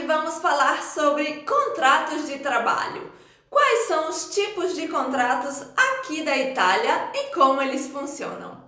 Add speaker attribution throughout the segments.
Speaker 1: vamos falar sobre contratos de trabalho. Quais são os tipos de contratos aqui da Itália e como eles funcionam?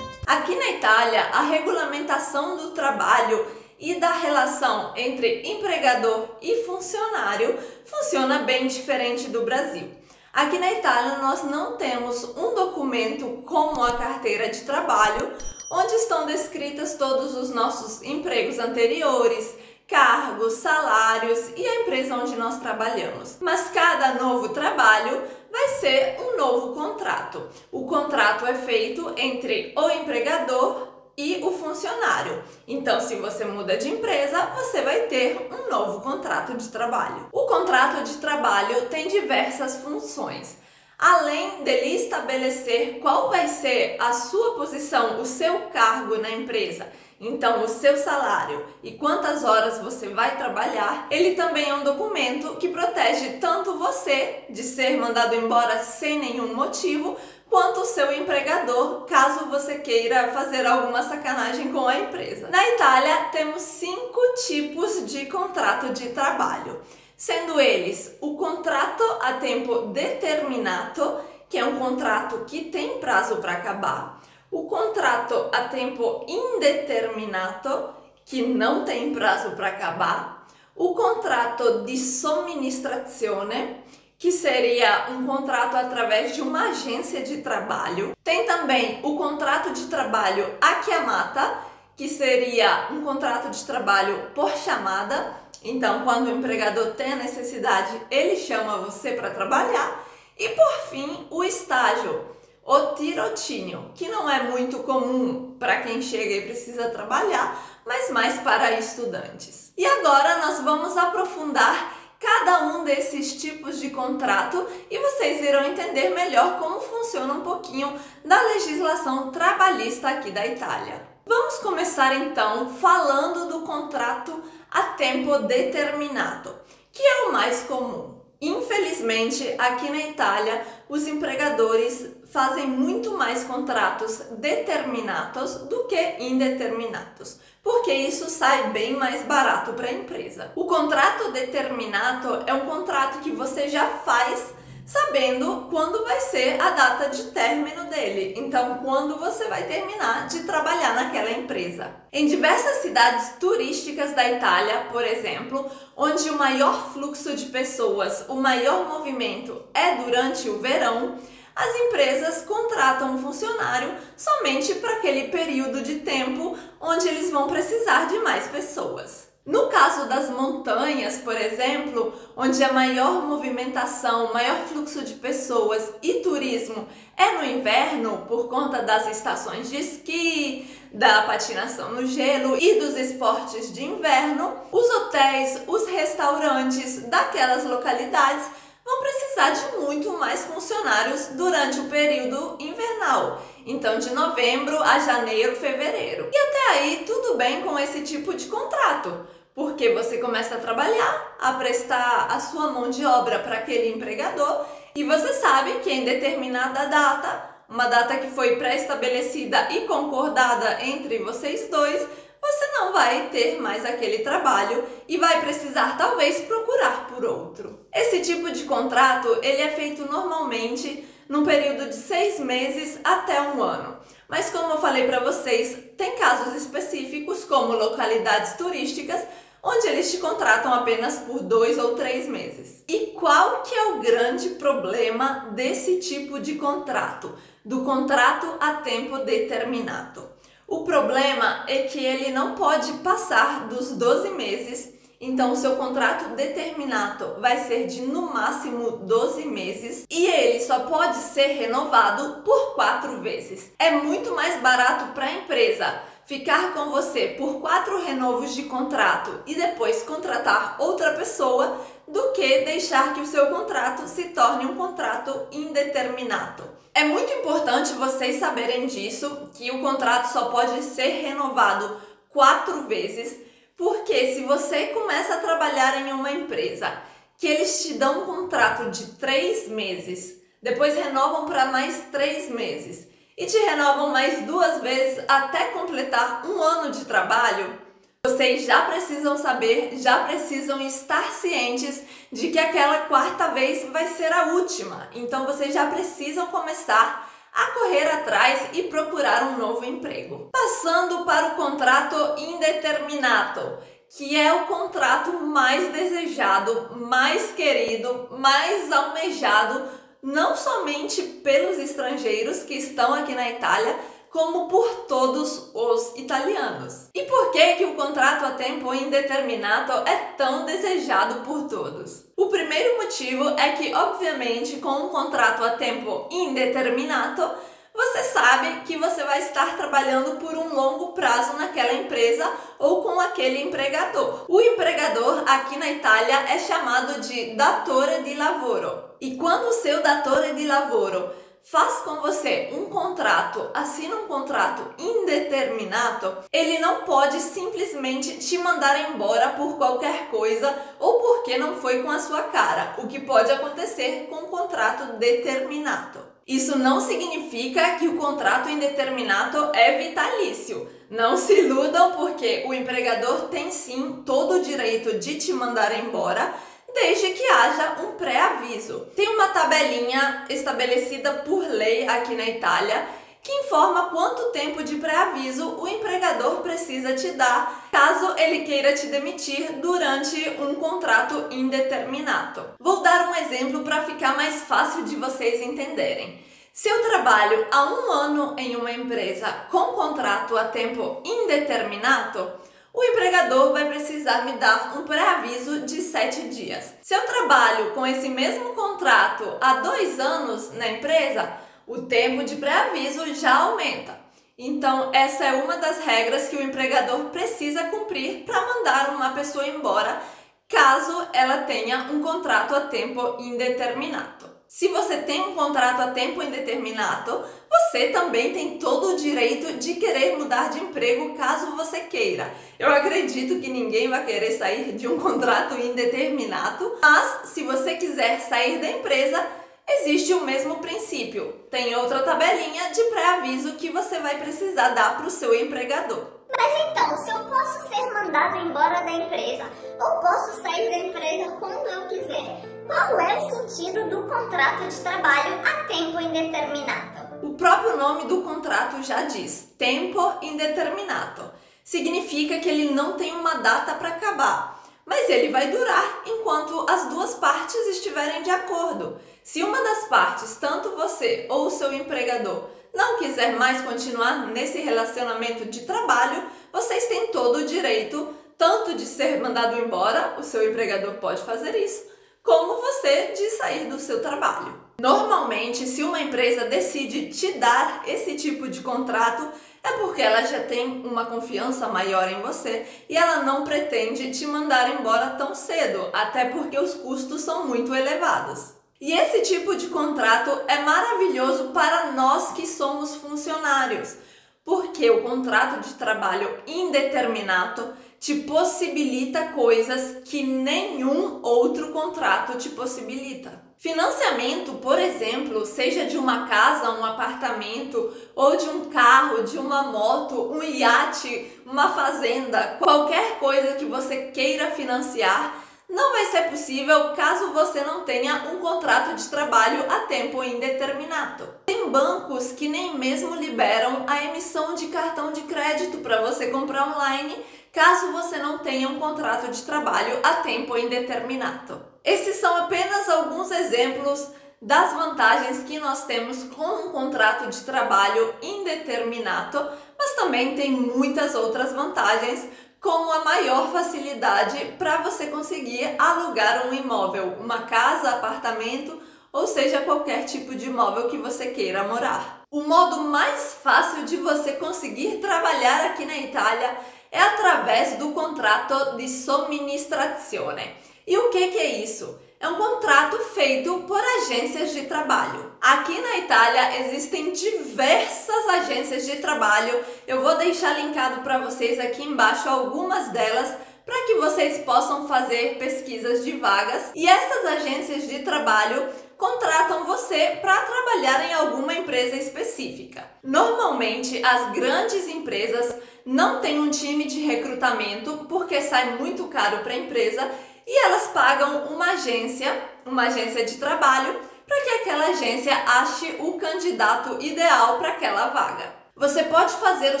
Speaker 1: Aqui na Itália, a regulamentação do trabalho e da relação entre empregador e funcionário funciona bem diferente do Brasil. Aqui na Itália, nós não temos um documento como a carteira de trabalho, onde estão descritas todos os nossos empregos anteriores, cargos, salários e a empresa onde nós trabalhamos. Mas cada novo trabalho vai ser um novo contrato. O contrato é feito entre o empregador e o funcionário. Então, se você muda de empresa, você vai ter um novo contrato de trabalho. O contrato de trabalho tem diversas funções. Além dele estabelecer qual vai ser a sua posição, o seu cargo na empresa, então o seu salário e quantas horas você vai trabalhar, ele também é um documento que protege tanto você de ser mandado embora sem nenhum motivo, quanto o seu empregador, caso você queira fazer alguma sacanagem com a empresa. Na Itália, temos 5 tipos de contrato de trabalho, sendo eles o contrato a tempo determinato, que é um contrato que tem prazo para acabar, o contrato a tempo indeterminato, que não tem prazo para acabar, o contrato di somministrazione, que seria um contrato através de uma agência de trabalho. Tem também o contrato de trabalho a chiamata, que seria um contrato de trabalho por chamada. Então, quando o empregador tem a necessidade, ele chama você para trabalhar. E por fim, o estágio, o tirocinio, que não é muito comum para quem chega e precisa trabalhar, mas mais para estudantes. E agora nós vamos aprofundar cada um desses tipos de contrato e vocês irão entender melhor como funciona um pouquinho da legislação trabalhista aqui da Itália. Vamos começar então falando do contrato a tempo determinato, que é o mais comum. Infelizmente, aqui na Itália, os empregadores fazem muito mais contratos determinados do que indeterminados, porque isso sai bem mais barato para a empresa. O contrato determinato é um contrato que você já faz sabendo quando vai ser a data de término dele, então quando você vai terminar de trabalhar naquela empresa. Em diversas cidades turísticas da Itália, por exemplo, onde o maior fluxo de pessoas, o maior movimento é durante o verão, as empresas contratam um funcionário somente para aquele período de tempo onde eles vão precisar de mais pessoas. No caso das montanhas, por exemplo, onde a maior movimentação, maior fluxo de pessoas e turismo é no inverno, por conta das estações de esqui, da patinação no gelo e dos esportes de inverno, os hotéis, os restaurantes daquelas localidades vão precisar de muito mais funcionários durante o período invernal. Então, de novembro a janeiro, fevereiro. E até aí, tudo bem com esse tipo de contrato, porque você começa a trabalhar, a prestar a sua mão de obra para aquele empregador e você sabe que em determinada data, uma data que foi pré-estabelecida e concordada entre vocês dois, você não vai ter mais aquele trabalho e vai precisar talvez procurar por outro. Esse tipo de contrato, ele é feito normalmente num período de 6 meses até 1 ano. Mas como eu falei para vocês, tem casos específicos, como localidades turísticas, onde eles te contratam apenas por 2 ou 3 meses. E qual que é o grande problema desse tipo de contrato? Do contrato a tempo determinato? O problema é que ele não pode passar dos 12 meses, então o seu contrato determinato vai ser de no máximo 12 meses e ele só pode ser renovado por 4 vezes. É muito mais barato para a empresa ficar com você por 4 renovos de contrato e depois contratar outra pessoa do que deixar que o seu contrato se torne um contrato indeterminato. É muito importante vocês saberem disso, que o contrato só pode ser renovado 4 vezes, porque se você começa a trabalhar em uma empresa que eles te dão um contrato de 3 meses, depois renovam para mais 3 meses e te renovam mais 2 vezes até completar 1 ano de trabalho, vocês já precisam saber, já precisam estar cientes de que aquela 4ª vez vai ser a última. Então vocês já precisam começar a correr atrás e procurar um novo emprego. Passando para o contrato indeterminato, que é o contrato mais desejado, mais querido, mais almejado, não somente pelos estrangeiros que estão aqui na Itália, como por todos os italianos. E por que o contrato a tempo indeterminato é tão desejado por todos? O primeiro motivo é que, obviamente, com um contrato a tempo indeterminato, você sabe que você vai estar trabalhando por um longo prazo naquela empresa ou com aquele empregador. O empregador aqui na Itália é chamado de datore di lavoro. E quando o seu datore di lavoro faz com você um contrato, assina um contrato indeterminato, ele não pode simplesmente te mandar embora por qualquer coisa ou porque não foi com a sua cara, o que pode acontecer com um contrato determinato. Isso não significa que o contrato indeterminato é vitalício. Não se iludam, porque o empregador tem sim todo o direito de te mandar embora, desde que haja um pré-aviso. Tem uma tabelinha estabelecida por lei aqui na Itália que informa quanto tempo de pré-aviso o empregador precisa te dar caso ele queira te demitir durante um contrato indeterminato. Vou dar um exemplo para ficar mais fácil de vocês entenderem. Se eu trabalho há 1 ano em uma empresa com contrato a tempo indeterminato, o empregador vai precisar me dar um pré-aviso de 7 dias. Se eu trabalho com esse mesmo contrato há 2 anos na empresa, o tempo de pré-aviso já aumenta. Então, essa é uma das regras que o empregador precisa cumprir para mandar uma pessoa embora, caso ela tenha um contrato a tempo indeterminato. Se você tem um contrato a tempo indeterminato, você também tem todo o direito de querer mudar de emprego caso você queira. Eu acredito que ninguém vai querer sair de um contrato indeterminato, mas se você quiser sair da empresa, existe o mesmo princípio. Tem outra tabelinha de pré-aviso que você vai precisar dar para o seu empregador.
Speaker 2: Mas então, se eu posso ser mandado embora da empresa ou posso sair da empresa quando eu quiser, qual é o sentido do contrato de trabalho a tempo indeterminato?
Speaker 1: O próprio nome do contrato já diz, tempo indeterminato. Significa que ele não tem uma data para acabar, mas ele vai durar enquanto as duas partes estiverem de acordo. Se uma das partes, tanto você ou o seu empregador, não quiser mais continuar nesse relacionamento de trabalho, vocês têm todo o direito tanto de ser mandado embora, o seu empregador pode fazer isso, como você de sair do seu trabalho. Normalmente, se uma empresa decide te dar esse tipo de contrato, é porque ela já tem uma confiança maior em você e ela não pretende te mandar embora tão cedo, até porque os custos são muito elevados. E esse tipo de contrato é maravilhoso para nós que somos funcionários, porque o contrato de trabalho indeterminato te possibilita coisas que nenhum outro contrato te possibilita. Financiamento, por exemplo, seja de uma casa, um apartamento, ou de um carro, de uma moto, um iate, uma fazenda, qualquer coisa que você queira financiar, não vai ser possível caso você não tenha um contrato de trabalho a tempo indeterminado. Tem bancos que nem mesmo liberam a emissão de cartão de crédito para você comprar online, caso você não tenha um contrato de trabalho a tempo indeterminado. Esses são apenas alguns exemplos das vantagens que nós temos com um contrato de trabalho indeterminado, mas também tem muitas outras vantagens, como a maior facilidade para você conseguir alugar um imóvel, uma casa, apartamento, ou seja, qualquer tipo de imóvel que você queira morar. O modo mais fácil de você conseguir trabalhar aqui na Itália é através do contrato de somministrazione. E o que é isso? É um contrato feito por agências de trabalho. Aqui na Itália existem diversas agências de trabalho. Eu vou deixar linkado para vocês aqui embaixo algumas delas para que vocês possam fazer pesquisas de vagas. E essas agências de trabalho contratam você você para trabalhar em alguma empresa específica. Normalmente, as grandes empresas não têm um time de recrutamento porque sai muito caro para a empresa e elas pagam uma agência de trabalho, para que aquela agência ache o candidato ideal para aquela vaga. Você pode fazer o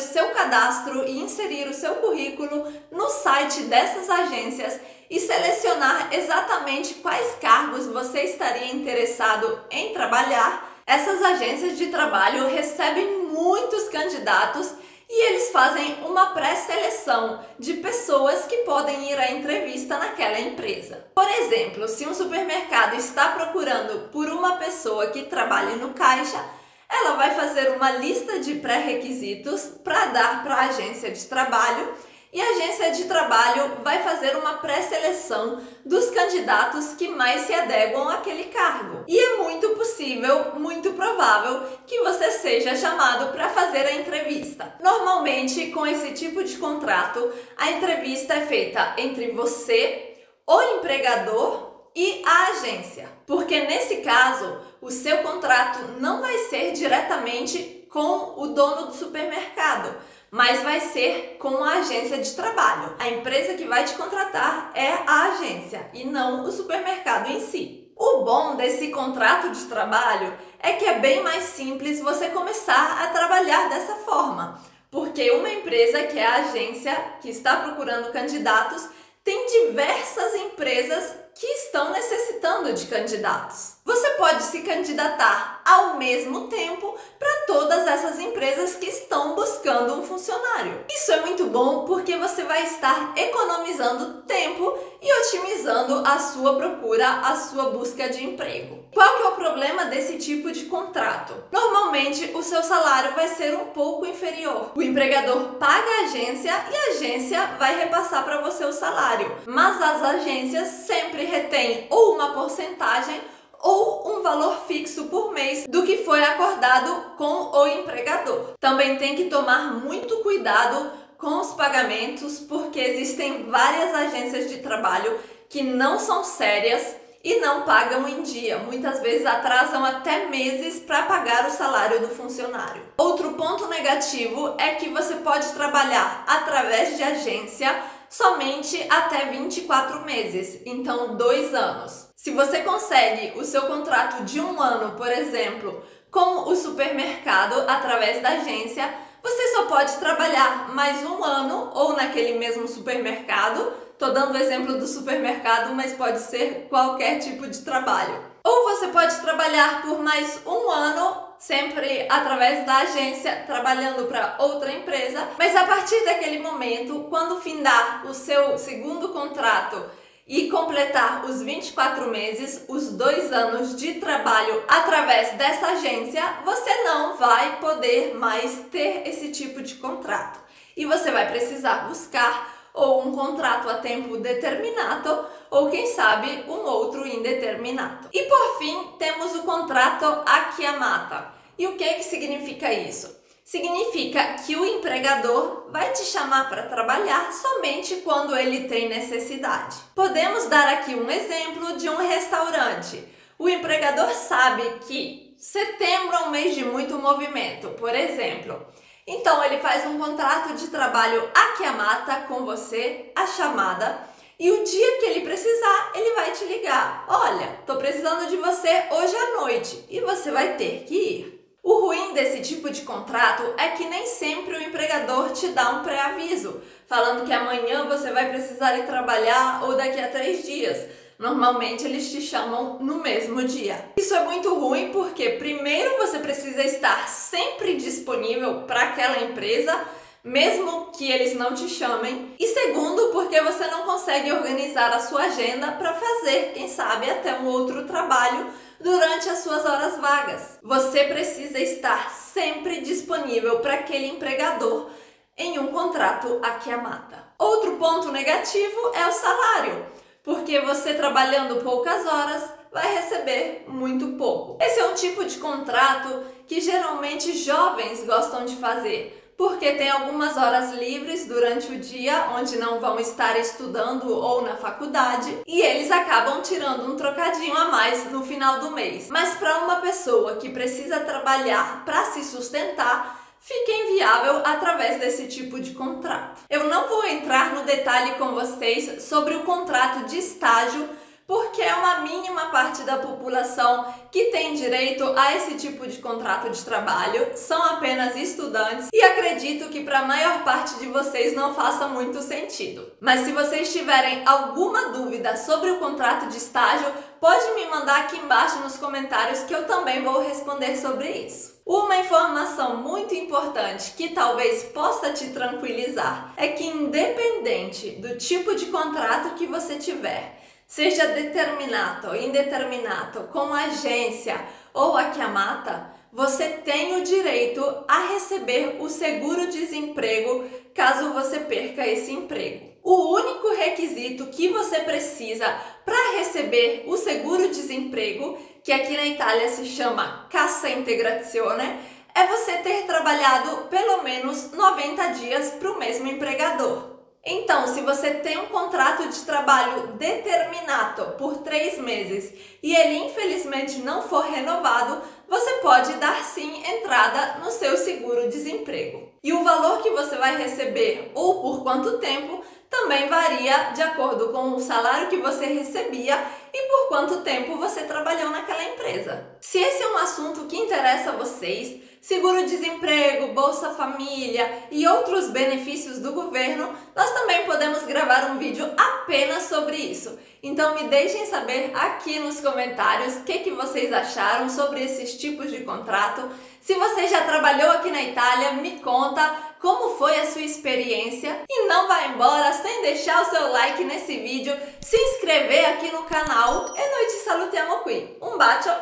Speaker 1: seu cadastro e inserir o seu currículo no site dessas agências e selecionar exatamente quais cargos você estaria interessado em trabalhar. Essas agências de trabalho recebem muitos candidatos e eles fazem uma pré-seleção de pessoas que podem ir à entrevista naquela empresa. Por exemplo, se um supermercado está procurando por uma pessoa que trabalhe no caixa, ela vai fazer uma lista de pré-requisitos para dar para a agência de trabalho e a agência de trabalho vai fazer uma pré-seleção dos candidatos que mais se adequam àquele cargo. E é muito possível, muito provável, que você seja chamado para fazer a entrevista. Normalmente, com esse tipo de contrato, a entrevista é feita entre você, o empregador e a agência. Porque nesse caso, o seu contrato não vai ser diretamente com o dono do supermercado, mas vai ser com a agência de trabalho. A empresa que vai te contratar é a agência e não o supermercado em si. O bom desse contrato de trabalho é que é bem mais simples você começar a trabalhar dessa forma, porque uma empresa que é a agência que está procurando candidatos tem diversas empresas que estão necessitando de candidatos. Você pode se candidatar ao mesmo tempo para todas essas empresas que estão buscando um funcionário. Isso é muito bom porque você vai estar economizando tempo e otimizando a sua procura, a sua busca de emprego. Qual que é o problema desse tipo de contrato? Normalmente o seu salário vai ser um pouco inferior. O empregador paga a agência e a agência vai repassar para você o salário, mas as agências sempre retêm ou uma porcentagem ou um valor fixo por mês do que foi acordado com o empregador. Também tem que tomar muito cuidado com os pagamentos, porque existem várias agências de trabalho que não são sérias e não pagam em dia. Muitas vezes atrasam até meses para pagar o salário do funcionário. Outro ponto negativo é que você pode trabalhar através de agência somente até 24 meses, então 2 anos. Se você consegue o seu contrato de 1 ano, por exemplo, com o supermercado através da agência, você só pode trabalhar mais 1 ano ou naquele mesmo supermercado. Tô dando o exemplo do supermercado, mas pode ser qualquer tipo de trabalho. Ou você pode trabalhar por mais 1 ano, sempre através da agência, trabalhando para outra empresa, mas a partir daquele momento, quando findar o seu segundo contrato e completar os 24 meses, os 2 anos de trabalho através dessa agência, você não vai poder mais ter esse tipo de contrato. E você vai precisar buscar ou um contrato a tempo determinado, ou quem sabe um outro indeterminado. E por fim, temos o contrato a chiamata. E o que significa isso? Significa que o empregador vai te chamar para trabalhar somente quando ele tem necessidade. Podemos dar aqui um exemplo de um restaurante. O empregador sabe que setembro é um mês de muito movimento, por exemplo. Então ele faz um contrato de trabalho a chiamata com você, a chamada, e o dia que ele precisar, ele vai te ligar. Olha, tô precisando de você hoje à noite, e você vai ter que ir. O ruim desse tipo de contrato é que nem sempre o empregador te dá um pré-aviso, falando que amanhã você vai precisar ir trabalhar ou daqui a 3 dias. Normalmente eles te chamam no mesmo dia. Isso é muito ruim porque primeiro você precisa estar sempre disponível para aquela empresa, mesmo que eles não te chamem. E segundo, porque você não consegue organizar a sua agenda para fazer, quem sabe, até um outro trabalho durante as suas horas vagas. Você precisa estar sempre disponível para aquele empregador em um contrato a chiamata. Outro ponto negativo é o salário, porque você trabalhando poucas horas vai receber muito pouco. Esse é um tipo de contrato que geralmente jovens gostam de fazer, porque tem algumas horas livres durante o dia onde não vão estar estudando ou na faculdade e eles acabam tirando um trocadinho a mais no final do mês. Mas para uma pessoa que precisa trabalhar para se sustentar, fica inviável através desse tipo de contrato. Eu não vou entrar no detalhe com vocês sobre o contrato de estágio, porque é uma mínima parte da população que tem direito a esse tipo de contrato de trabalho, são apenas estudantes e acredito que para a maior parte de vocês não faça muito sentido. Mas se vocês tiverem alguma dúvida sobre o contrato de estágio, pode me mandar aqui embaixo nos comentários que eu também vou responder sobre isso. Uma informação muito importante que talvez possa te tranquilizar é que independente do tipo de contrato que você tiver, seja determinato ou indeterminato, com agência ou a Kiamata, você tem o direito a receber o seguro-desemprego caso você perca esse emprego. O único requisito que você precisa para receber o seguro-desemprego, que aqui na Itália se chama Cassa Integrazione, é você ter trabalhado pelo menos 90 dias para o mesmo empregador. Então, se você tem um contrato de trabalho determinato por 3 meses e ele infelizmente não for renovado, você pode dar sim entrada no seu seguro-desemprego. E o valor que você vai receber ou por quanto tempo também varia de acordo com o salário que você recebia e por quanto tempo você trabalhou naquela empresa. Se esse é um assunto que interessa a vocês, seguro-desemprego, Bolsa Família e outros benefícios do governo, nós também podemos gravar um vídeo apenas sobre isso. Então me deixem saber aqui nos comentários o que vocês acharam sobre esses tipos de contrato. Se você já trabalhou aqui na Itália, me conta como foi a sua experiência e não vá embora sem deixar o seu like nesse vídeo, se inscrever aqui no canal e noi ci salutiamo qui. Um bacio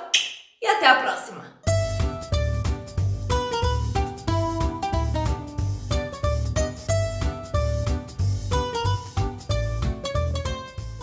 Speaker 1: e até a próxima!